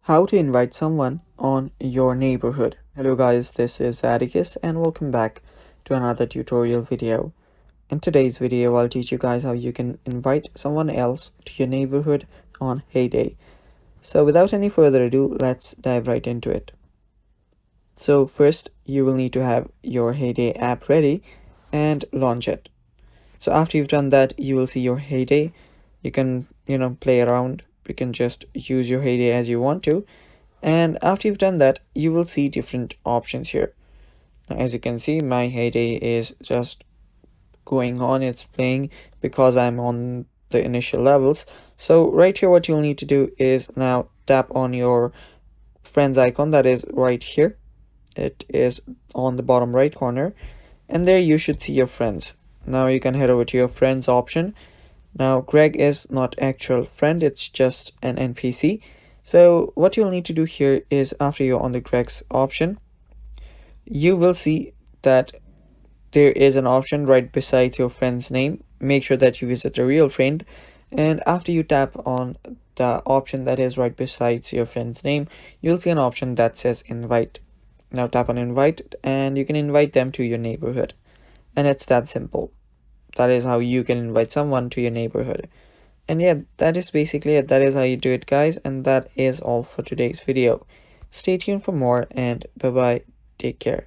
How to invite someone on your neighborhood. Hello guys, this is Atticus and welcome back to another tutorial video. In today's video, I'll teach you guys how you can invite someone else to your neighborhood on Heyday. So without any further ado, let's dive right into it. So first, you will need to have your Heyday app ready and launch it. So after you've done that, you will see your Heyday. You can, play around. You can just use your Heyday as you want to. And after you've done that, you will see different options here. Now, as you can see, my Heyday is just going on, it's playing because I'm on the initial levels. So right here, what you'll need to do is now tap on your friends icon that is right here. It is on the bottom right corner, and there you should see your friends. Now you can head over to your friends option. Now Greg is not actual friend, it's just an NPC. So what you'll need to do here is after you're on the Greg's option, you will see that there is an option right beside your friend's name. Make sure that you visit a real friend, and after you tap on the option that is right beside your friend's name, you'll see an option that says invite. Now tap on invite and you can invite them to your neighborhood, and it's that simple. That is how you can invite someone to your neighborhood. And yeah, that is basically it. That is how you do it, guys, and that is all for today's video. Stay tuned for more, and bye bye, take care.